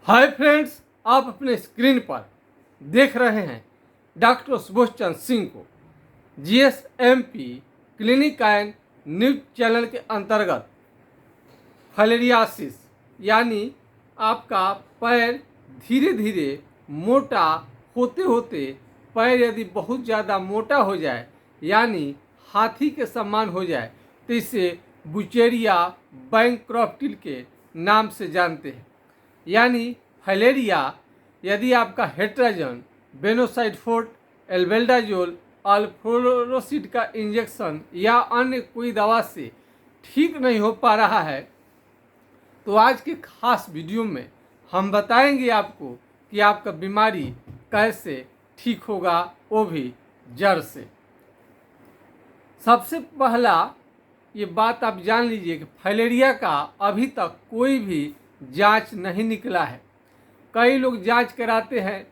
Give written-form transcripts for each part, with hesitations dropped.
Hi friends, आप अपने screen पर देख रहे हैं डॉक्टर सुबोध चंद्र सिंह को जीएसएमपी क्लिनिक एंड न्यूज चैनल के अंतर्गत फाइलेरियासिस यानी आपका पैर धीरे धीरे मोटा होते होते पैर यदि बहुत ज़्यादा मोटा हो जाए यानी हाथी के समान हो जाए तो इसे बुचेरिया बैंक्रॉफ्टिल के नाम से जानते हैं। यानी फाइलेरिया यदि आपका हेट्राजन बेनोसाइडफोर्ट एल्बेंडाजोल अल्फ्लोरोसिड का इंजेक्शन या अन्य कोई दवा से ठीक नहीं हो पा रहा है तो आज के खास वीडियो में हम बताएंगे आपको कि आपका बीमारी कैसे ठीक होगा, वो भी जड़ से। सबसे पहला ये बात आप जान लीजिए कि फाइलेरिया का अभी तक कोई भी जांच नहीं निकला है। कई लोग जांच कराते हैं,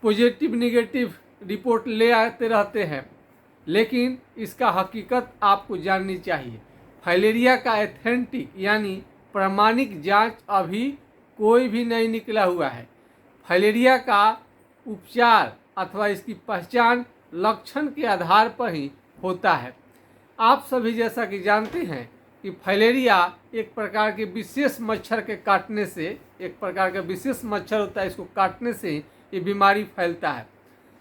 पॉजिटिव निगेटिव रिपोर्ट ले आते रहते हैं, लेकिन इसका हकीकत आपको जाननी चाहिए। फाइलेरिया का एथेंटिक यानी प्रमाणिक जांच अभी कोई भी नहीं निकला हुआ है। फाइलेरिया का उपचार अथवा इसकी पहचान लक्षण के आधार पर ही होता है। आप सभी जैसा कि जानते हैं कि फाइलेरिया एक प्रकार के विशेष मच्छर के काटने से, एक प्रकार का विशेष मच्छर होता है, इसको काटने से ये बीमारी फैलता है।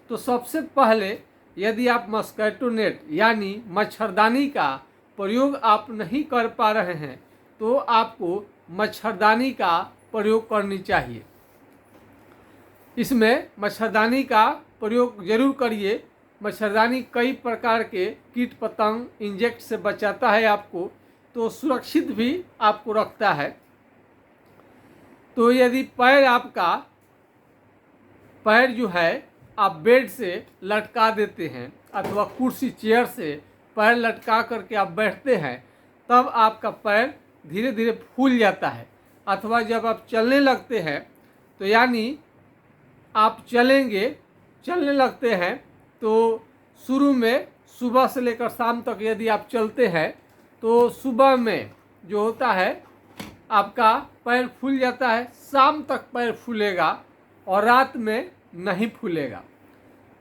तो सबसे पहले यदि आप मस्कीटो नेट यानी मच्छरदानी का प्रयोग आप नहीं कर पा रहे हैं तो आपको मच्छरदानी का प्रयोग करनी चाहिए। इसमें मच्छरदानी का प्रयोग जरूर करिए। मच्छरदानी कई प्रकार के कीट पतंग इंजेक्ट से बचाता है आपको, तो सुरक्षित भी आपको रखता है। तो यदि पैर जो है आप बेड से लटका देते हैं अथवा कुर्सी चेयर से पैर लटका करके आप बैठते हैं, तब आपका पैर धीरे धीरे फूल जाता है। अथवा जब आप चलने लगते हैं तो यानी आप चलने लगते हैं तो शुरू में सुबह से लेकर शाम तक यदि आप चलते हैं तो सुबह में जो होता है आपका पैर फूल जाता है, शाम तक पैर फूलेगा और रात में नहीं फूलेगा।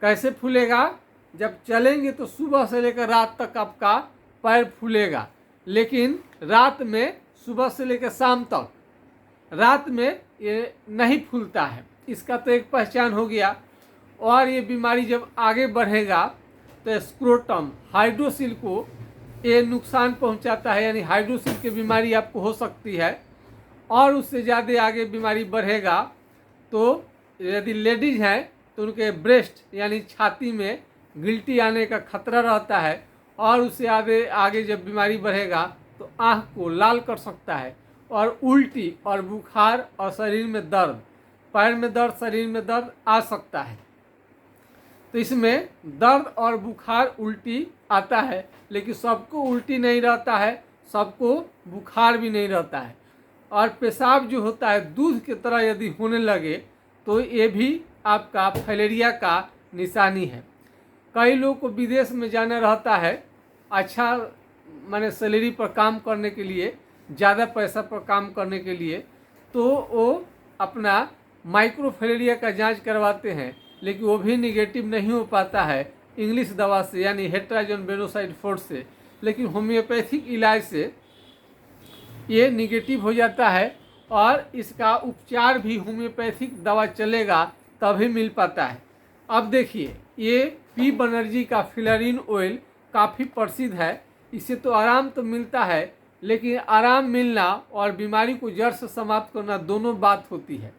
कैसे फूलेगा? जब चलेंगे तो सुबह से लेकर रात तक आपका पैर फूलेगा, लेकिन रात में सुबह से लेकर शाम तक रात में ये नहीं फूलता है। इसका तो एक पहचान हो गया। और ये बीमारी जब आगे बढ़ेगा तो स्क्रोटम हाइड्रोसिल को ये नुकसान पहुंचाता है, यानी हाइड्रोसिल की बीमारी आपको हो सकती है। और उससे ज़्यादा आगे बीमारी बढ़ेगा तो यदि लेडीज हैं तो उनके ब्रेस्ट यानी छाती में गिल्टी आने का खतरा रहता है। और उससे आगे जब बीमारी बढ़ेगा तो आँख को लाल कर सकता है और उल्टी और बुखार और शरीर में दर्द, पैर में दर्द, शरीर में दर्द आ सकता है। तो इसमें दर्द और बुखार उल्टी आता है, लेकिन सबको उल्टी नहीं रहता है, सबको बुखार भी नहीं रहता है। और पेशाब जो होता है दूध की तरह यदि होने लगे तो ये भी आपका फाइलेरिया का निशानी है। कई लोगों को विदेश में जाना रहता है, अच्छा माने सैलरी पर काम करने के लिए, ज़्यादा पैसा पर काम करने के लिए, तो वो अपना माइक्रोफाइलेरिया का जांच करवाते हैं, लेकिन वो भी निगेटिव नहीं हो पाता है इंग्लिश दवा से यानी हेट्राजन बेनोसाइडफोर्ट से। लेकिन होम्योपैथिक इलाज से ये निगेटिव हो जाता है और इसका उपचार भी होम्योपैथिक दवा चलेगा तभी मिल पाता है। अब देखिए, ये पी बनर्जी का फिलरीन ऑयल काफ़ी प्रसिद्ध है। इससे तो आराम तो मिलता है, लेकिन आराम मिलना और बीमारी को जड़ से समाप्त करना दोनों बात होती है।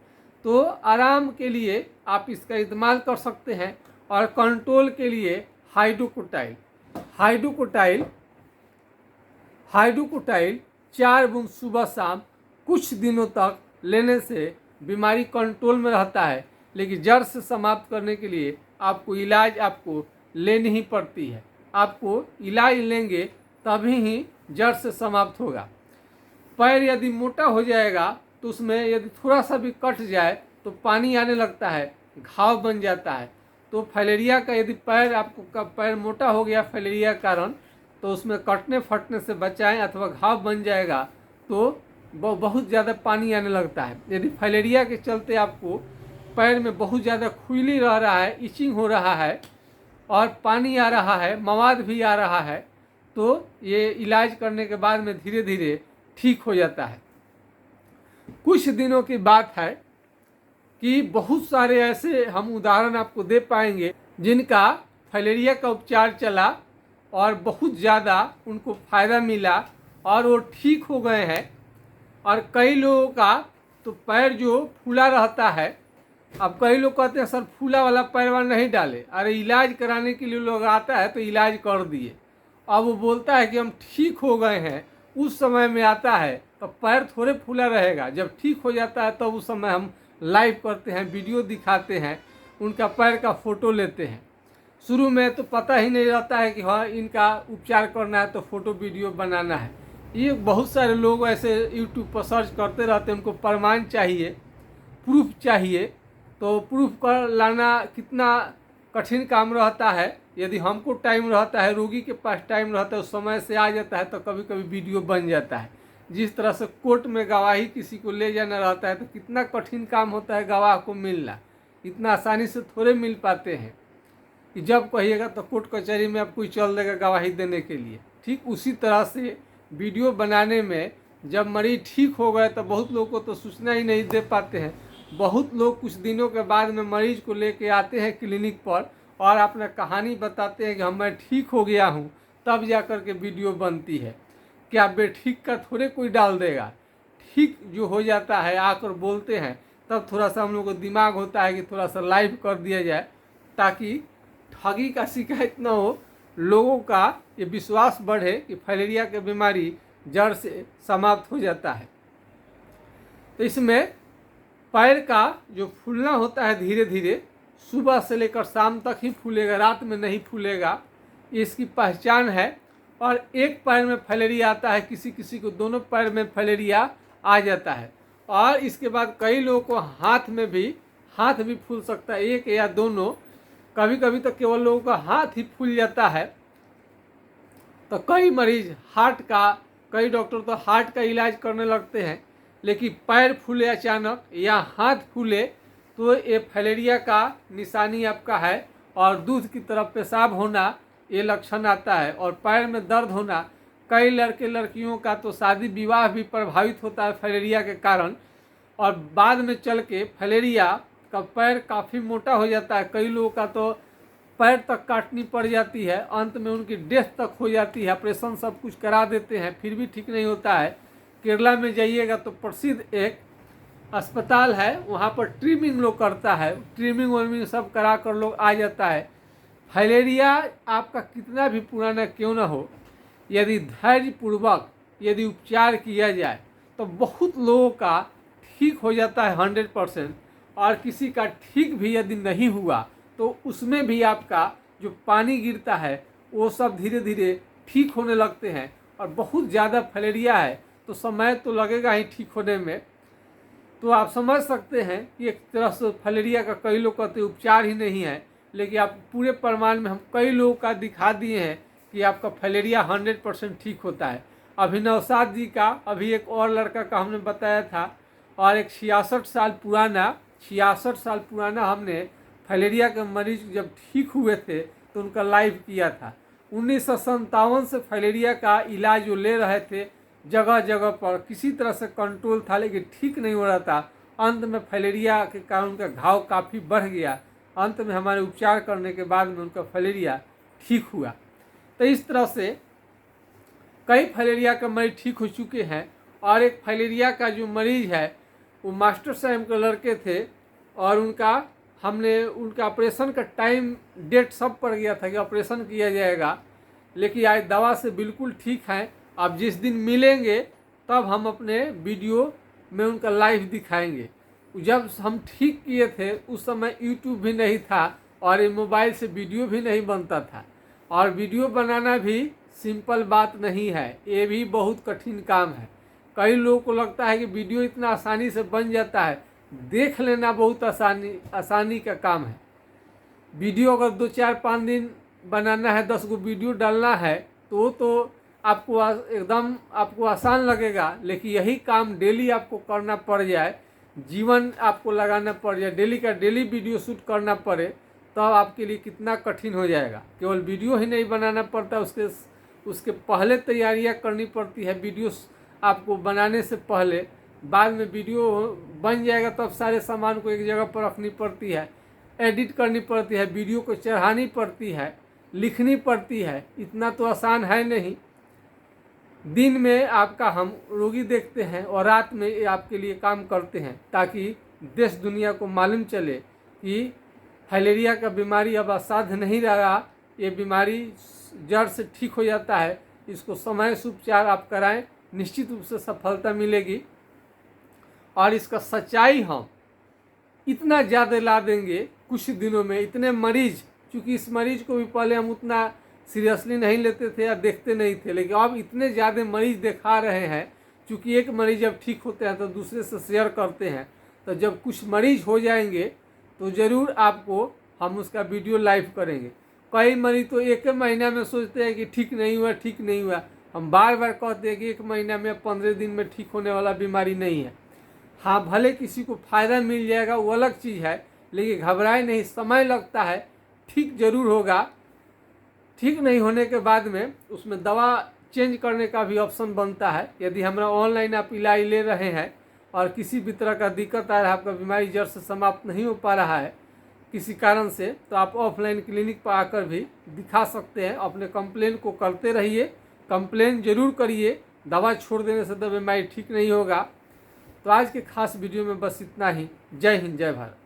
तो आराम के लिए आप इसका इस्तेमाल कर सकते हैं और कंट्रोल के लिए हाइड्रोकोटाइल 4 बूंद सुबह शाम कुछ दिनों तक लेने से बीमारी कंट्रोल में रहता है। लेकिन जड़ से समाप्त करने के लिए आपको इलाज लेनी ही पड़ती है। आपको इलाज लेंगे तभी ही जड़ से समाप्त होगा। पैर यदि मोटा हो जाएगा तो उसमें यदि थोड़ा सा भी कट जाए तो पानी आने लगता है, घाव बन जाता है। तो फाइलेरिया का यदि पैर मोटा हो गया फाइलेरिया के कारण, तो उसमें कटने फटने से बचाएं, अथवा घाव बन जाएगा तो बहुत ज़्यादा पानी आने लगता है। यदि फाइलेरिया के चलते आपको पैर में बहुत ज़्यादा खुजली रह रहा है, इचिंग हो रहा है और पानी आ रहा है, मवाद भी आ रहा है, तो ये इलाज करने के बाद में धीरे धीरे ठीक हो जाता है। कुछ दिनों की बात है कि बहुत सारे ऐसे हम उदाहरण आपको दे पाएंगे जिनका फाइलेरिया का उपचार चला और बहुत ज़्यादा उनको फ़ायदा मिला और वो ठीक हो गए हैं। और कई लोगों का तो पैर जो फूला रहता है, अब कई लोग कहते हैं सर फूला वाला पैर वाला नहीं डाले, अरे इलाज कराने के लिए लोग आता है तो इलाज कर दिए। अब वो बोलता है कि हम ठीक हो गए हैं, उस समय में आता है तो पैर थोड़े फूला रहेगा। जब ठीक हो जाता है तब तो उस समय हम लाइव करते हैं, वीडियो दिखाते हैं, उनका पैर का फ़ोटो लेते हैं। शुरू में तो पता ही नहीं रहता है कि हाँ इनका उपचार करना है तो फ़ोटो वीडियो बनाना है। ये बहुत सारे लोग ऐसे यूट्यूब पर सर्च करते रहते हैं, उनको प्रमाण चाहिए, प्रूफ चाहिए। तो प्रूफ कर लाना कितना कठिन काम रहता है। यदि हमको टाइम रहता है, रोगी के पास टाइम रहता है, उस समय से आ जाता है तो कभी कभी वीडियो बन जाता है। जिस तरह से कोर्ट में गवाही किसी को ले जाना रहता है तो कितना कठिन काम होता है गवाह को मिलना, इतना आसानी से थोड़े मिल पाते हैं कि जब कहिएगा तो कोर्ट कचहरी में आपको चल देगा गवाही देने के लिए। ठीक उसी तरह से वीडियो बनाने में जब मरीज ठीक हो गए तो बहुत लोगों को तो सूचना ही नहीं दे पाते हैं। बहुत लोग कुछ दिनों के बाद में मरीज को लेके आते हैं क्लिनिक पर और अपना कहानी बताते हैं कि हम मैं ठीक हो गया हूँ, तब जा कर के वीडियो बनती है। क्या बेठीक का थोड़े कोई डाल देगा, ठीक जो हो जाता है आकर बोलते हैं, तब थोड़ा सा हम लोग को दिमाग होता है कि थोड़ा सा लाइव कर दिया जाए ताकि ठगी का शिकायत न हो, लोगों का ये विश्वास बढ़े कि फाइलेरिया की बीमारी जड़ से समाप्त हो जाता है। तो इसमें पैर का जो फूलना होता है धीरे धीरे सुबह से लेकर शाम तक ही फूलेगा, रात में नहीं फूलेगा, ये इसकी पहचान है। और एक पैर में फाइलेरिया आता है, किसी किसी को दोनों पैर में फाइलेरिया आ जाता है। और इसके बाद कई लोगों को हाथ भी फूल सकता है, एक या दोनों, कभी कभी तो केवल लोगों का हाथ ही फूल जाता है। तो कई मरीज कई डॉक्टर तो हार्ट का इलाज करने लगते हैं, लेकिन पैर फूले अचानक या हाथ फूले तो ये फाइलेरिया का निशानी आपका है। और दूध की तरफ पेशाब होना ये लक्षण आता है, और पैर में दर्द होना। कई लड़के लड़कियों का तो शादी विवाह भी प्रभावित होता है फाइलेरिया के कारण, और बाद में चल के फाइलेरिया का पैर काफ़ी मोटा हो जाता है। कई लोगों का तो पैर तक काटनी पड़ जाती है, अंत में उनकी डेथ तक हो जाती है। ऑपरेशन सब कुछ करा देते हैं फिर भी ठीक नहीं होता है। केरला में जाइएगा तो प्रसिद्ध एक अस्पताल है, वहाँ पर ट्रिमिंग लोग करता है, ट्रिमिंग वर्मिंग सब करा कर लोग आ जाता है। फाइलेरिया आपका कितना भी पुराना क्यों ना हो, यदि धैर्यपूर्वक यदि उपचार किया जाए तो बहुत लोगों का ठीक हो जाता है 100%। और किसी का ठीक भी यदि नहीं हुआ तो उसमें भी आपका जो पानी गिरता है वो सब धीरे धीरे ठीक होने लगते हैं। और बहुत ज़्यादा फाइलेरिया है तो समय तो लगेगा ही ठीक होने में। तो आप समझ सकते हैं कि एक तरह से फाइलेरिया का कई लोग कहते हैं उपचार ही नहीं है, लेकिन आप पूरे प्रमाण में हम कई लोगों का दिखा दिए हैं कि आपका फाइलेरिया 100% ठीक होता है। अभी नौशाद जी का, अभी एक और लड़का का हमने बताया था, और एक 66 साल पुराना हमने फाइलेरिया के मरीज जब ठीक हुए थे तो उनका लाइव किया था। 1957 से फाइलेरिया का इलाज जो ले रहे थे जगह जगह पर, किसी तरह से कंट्रोल था लेकिन ठीक नहीं हो रहा था। अंत में फाइलेरिया के कारण उनका घाव काफ़ी बढ़ गया। अंत में हमारे उपचार करने के बाद में उनका फाइलेरिया ठीक हुआ। तो इस तरह से कई फाइलेरिया के मरीज ठीक हो चुके हैं। और एक फाइलेरिया का जो मरीज है वो मास्टर साहब के लड़के थे, और उनका ऑपरेशन का टाइम डेट सब पड़ गया था कि ऑपरेशन किया जाएगा, लेकिन आज दवा से बिल्कुल ठीक हैं। आप जिस दिन मिलेंगे तब हम अपने वीडियो में उनका लाइव दिखाएंगे। जब हम ठीक किए थे उस समय यूट्यूब भी नहीं था और ये मोबाइल से वीडियो भी नहीं बनता था, और वीडियो बनाना भी सिंपल बात नहीं है, ये भी बहुत कठिन काम है। कई लोगों को लगता है कि वीडियो इतना आसानी से बन जाता है, देख लेना बहुत आसानी का काम है। वीडियो अगर 2 4 5 दिन बनाना है, 10 गो वीडियो डालना है तो एकदम आपको आसान लगेगा, लेकिन यही काम डेली आपको करना पड़ जाए, जीवन आपको लगाना पड़ जाए, डेली का डेली वीडियो शूट करना पड़े, तब आपके लिए कितना कठिन हो जाएगा। केवल वीडियो ही नहीं बनाना पड़ता, उसके पहले तैयारियां करनी पड़ती है वीडियो आपको बनाने से पहले। बाद में वीडियो बन जाएगा तब सारे सामान को एक जगह पर रखनी पड़ती है, एडिट करनी पड़ती है, वीडियो को चढ़ानी पड़ती है, लिखनी पड़ती है। इतना तो आसान है नहीं। दिन में आपका हम रोगी देखते हैं और रात में ये आपके लिए काम करते हैं, ताकि देश दुनिया को मालूम चले कि फाइलेरिया का बीमारी अब असाध्य नहीं रहा, ये बीमारी जड़ से ठीक हो जाता है। इसको समय से उपचार आप कराएं, निश्चित रूप से सफलता मिलेगी। और इसका सच्चाई हम इतना ज़्यादा ला देंगे कुछ दिनों में, इतने मरीज, क्योंकि इस मरीज को भी पहले हम उतना सीरियसली नहीं लेते थे या देखते नहीं थे, लेकिन अब इतने ज़्यादा मरीज दिखा रहे हैं। क्योंकि एक मरीज जब ठीक होते हैं तो दूसरे से शेयर करते हैं, तो जब कुछ मरीज हो जाएंगे तो ज़रूर आपको हम उसका वीडियो लाइव करेंगे। कई मरीज तो एक महीना में सोचते हैं कि ठीक नहीं हुआ, ठीक नहीं हुआ। हम बार बार कहते हैं कि 1 महीना में 15 दिन में ठीक होने वाला बीमारी नहीं है। हाँ, भले किसी को फ़ायदा मिल जाएगा वो अलग चीज़ है, लेकिन घबराए नहीं, समय लगता है, ठीक जरूर होगा। ठीक नहीं होने के बाद में उसमें दवा चेंज करने का भी ऑप्शन बनता है। यदि हमारा ऑनलाइन आप इलाज ले रहे हैं और किसी भी तरह का दिक्कत आ रहा है, आपका बीमारी जड़ से समाप्त नहीं हो पा रहा है किसी कारण से, तो आप ऑफलाइन क्लिनिक पर आकर भी दिखा सकते हैं। अपने कंप्लेन को करते रहिए, कंप्लेन जरूर करिए। दवा छोड़ देने से तो बीमारी ठीक नहीं होगा। तो आज के खास वीडियो में बस इतना ही। जय हिंद, जय भारत।